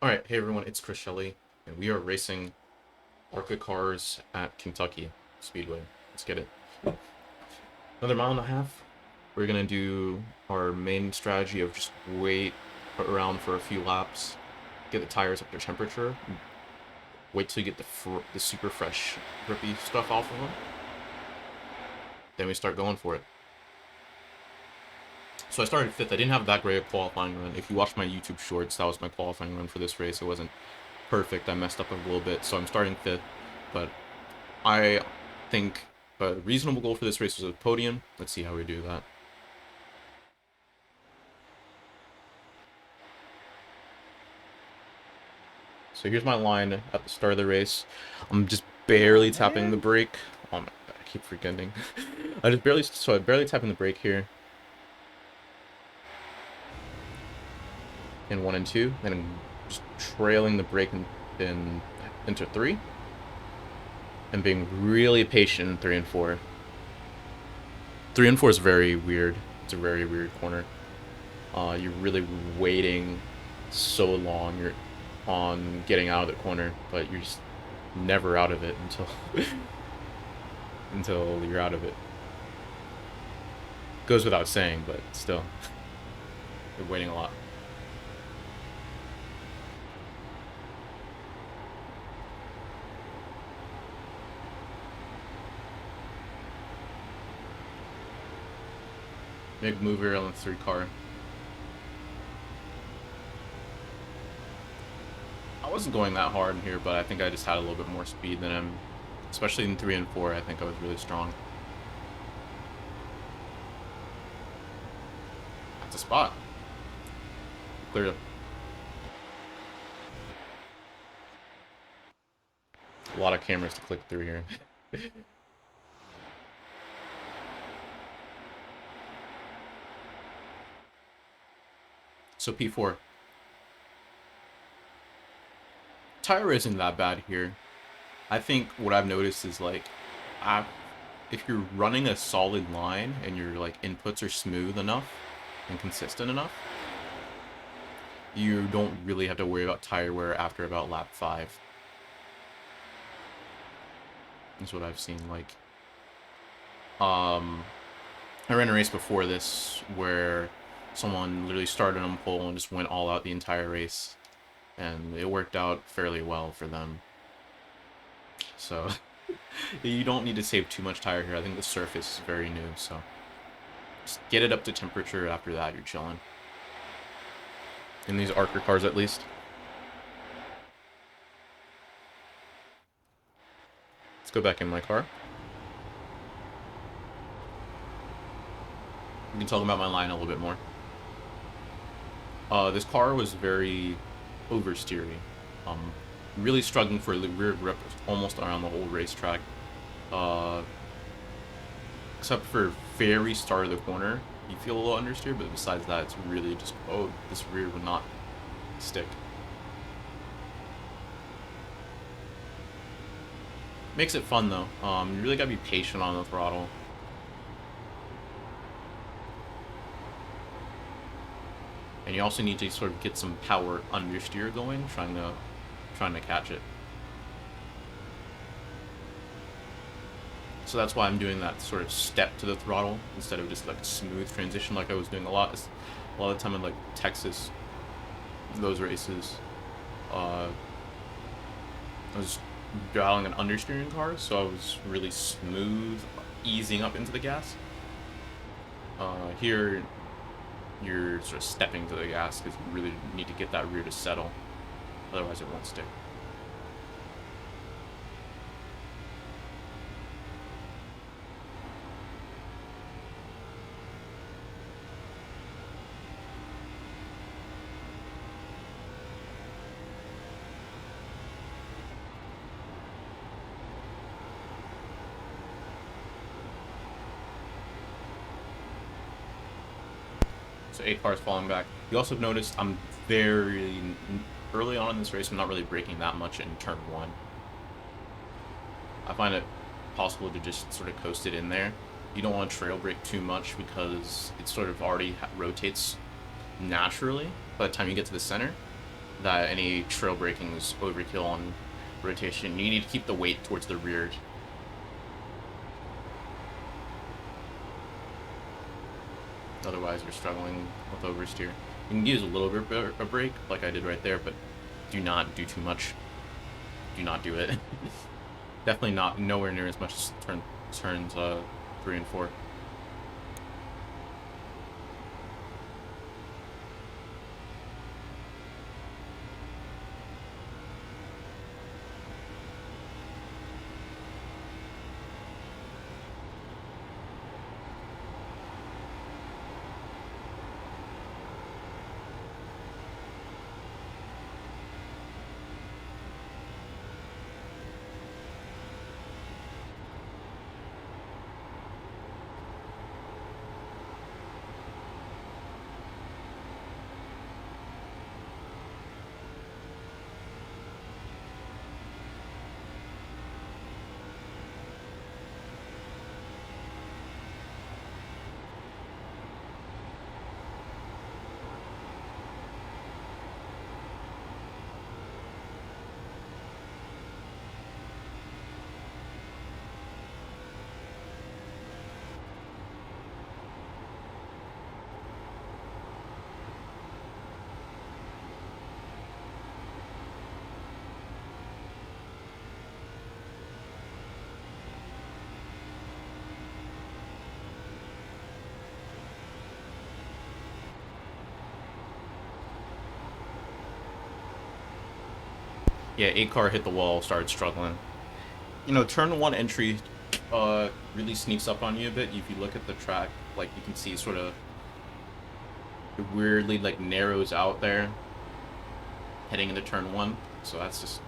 Alright, hey everyone, it's Chris Shelley, and we are racing ARCA cars at Kentucky Speedway. Let's get it. Another mile and a half. We're gonna do our main strategy of just wait around for a few laps, get the tires up to temperature, wait till you get the super fresh, grippy stuff off of them. Then we start going for it. So I started 5th. I didn't have that great a qualifying run. If you watch my YouTube shorts, that was my qualifying run for this race. It wasn't perfect. I messed up a little bit, so I'm starting 5th. But I think a reasonable goal for this race was a podium. Let's see how we do that. So here's my line at the start of the race. I'm just barely tapping the brake. Oh my god, I keep forgetting. I'm barely tapping the brake here. In 1 and 2, and I'm just trailing the brake into 3, and being really patient in 3 and 4. 3 and 4 is very weird. It's a very weird corner. You're really waiting so long. You're on getting out of the corner, but you're just never out of it until until you're out of it. Goes without saying, but still, you're waiting a lot. Big mover on the 3 car. I wasn't going that hard in here, but I think I just had a little bit more speed than him. Especially in 3 and 4, I think I was really strong. That's a spot. Clear. A lot of cameras to click through here. So P4. Tire isn't that bad here. I think what I've noticed is like, if you're running a solid line and your like inputs are smooth enough and consistent enough, you don't really have to worry about tire wear after about lap 5. That's what I've seen. Like, I ran a race before this where someone literally started on pole and just went all out the entire race, and it worked out fairly well for them. So you don't need to save too much tire here. I think the surface is very new, so just get it up to temperature. After that, you're chilling. In these ARCA cars, at least. Let's go back in my car. We can talk about my line a little bit more. This car was very oversteer-y. Really struggling for the rear grip almost around the whole racetrack. Except for very start of the corner, you feel a little understeer, but besides that, it's really just, oh, this rear would not stick. Makes it fun though. You really gotta be patient on the throttle. And you also need to sort of get some power understeer going, trying to catch it. So that's why I'm doing that sort of step to the throttle instead of just like a smooth transition like I was doing a lot of the time in like Texas, those races. I was battling an understeering car, so I was really smooth, easing up into the gas. Here, you're sort of stepping to the gas because you really need to get that rear to settle, otherwise it won't stick. So 8 cars falling back. You also noticed I'm very early on in this race. I'm not really braking that much in turn 1. I find it possible to just sort of coast it in there. You don't want to trail brake too much because it sort of already rotates naturally by the time you get to the center. that any trail braking is overkill on rotation. You need to keep the weight towards the rear. Otherwise, you're struggling with oversteer. You can use a little bit of a brake, like I did right there, but do not do too much. Do not do it. Definitely not nowhere near as much as turns 3 and 4. Yeah, 8 car hit the wall, started struggling. You know, turn 1 entry really sneaks up on you a bit. If you look at the track, like you can see sort of it weirdly like narrows out there heading into turn 1. So that's just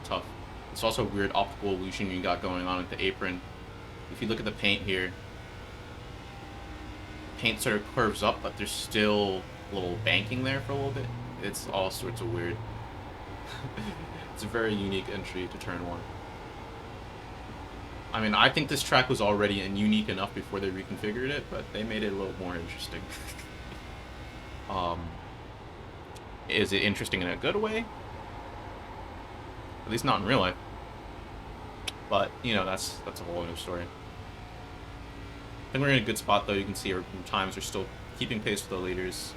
tough. It's also a weird optical illusion you got going on at the apron. If you look at the paint here, paint sort of curves up, but there's still a little banking there for a little bit. It's all sorts of weird. It's a very unique entry to turn 1. I mean, I think this track was already unique enough before they reconfigured it, but they made it a little more interesting. Is it interesting in a good way? At least not in real life. But, you know, that's a whole other story. I think we're in a good spot, though. You can see our times are still keeping pace with the leaders.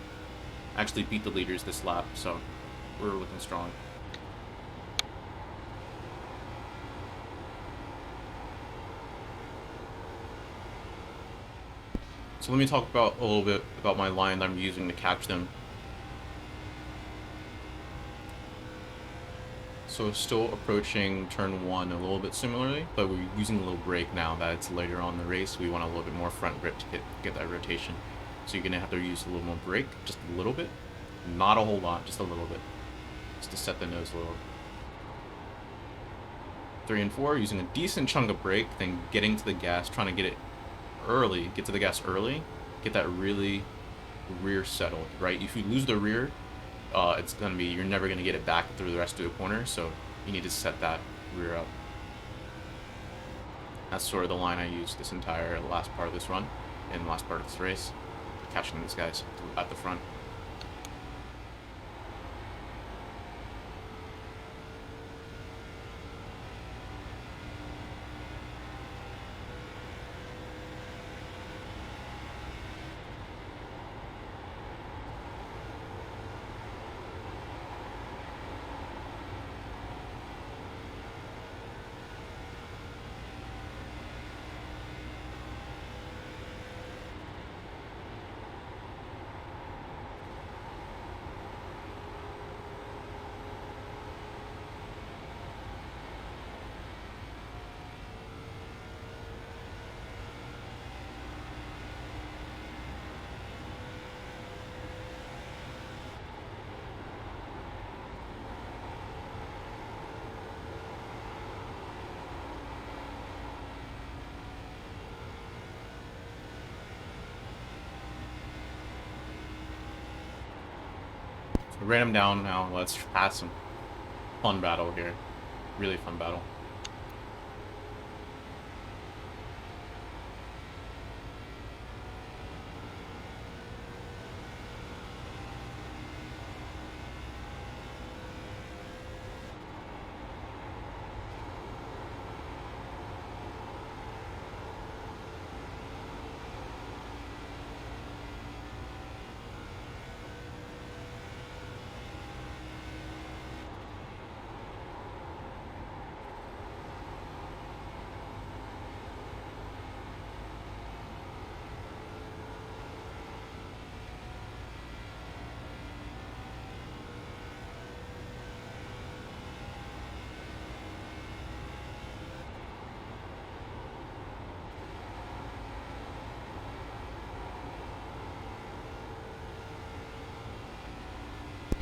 Actually beat the leaders this lap, so we're looking strong. So let me talk about a little bit about my line that I'm using to catch them. So still approaching turn 1 a little bit similarly, but we're using a little brake now that it's later on in the race. We want a little bit more front grip to get that rotation. So you're going to have to use a little more brake, just a little bit. Not a whole lot, just a little bit. Just to set the nose a little. 3 and 4, using a decent chunk of brake, then getting to the gas, trying to get it early, get to the gas early, get that really rear settled, right? If you lose the rear, it's gonna be, you're never gonna get it back through the rest of the corner, so you need to set that rear up. That's sort of the line I used this entire last part of this run and last part of this race, catching these guys at the front. We ran him down now. Let's have some fun battle here. Really fun battle.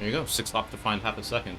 There you go. 6 lap to find half a second.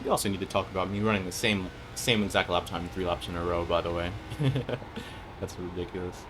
We also need to talk about me running the same exact lap time 3 laps in a row, by the way. That's ridiculous.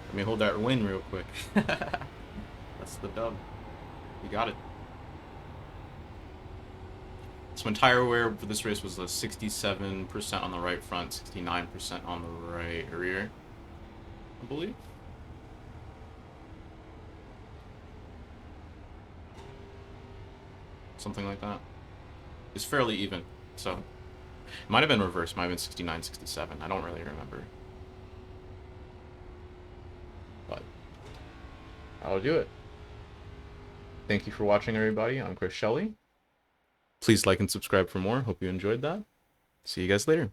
Let me hold that win real quick. That's the dub. You got it. So my tire wear for this race was 67% on the right front, 69% on the right rear, I believe. Something like that. It's fairly even, so it might have been reversed, might have been 69, 67. I don't really remember. But I'll do it. Thank you for watching, everybody. I'm Chris Shelley. Please like and subscribe for more. Hope you enjoyed that. See you guys later.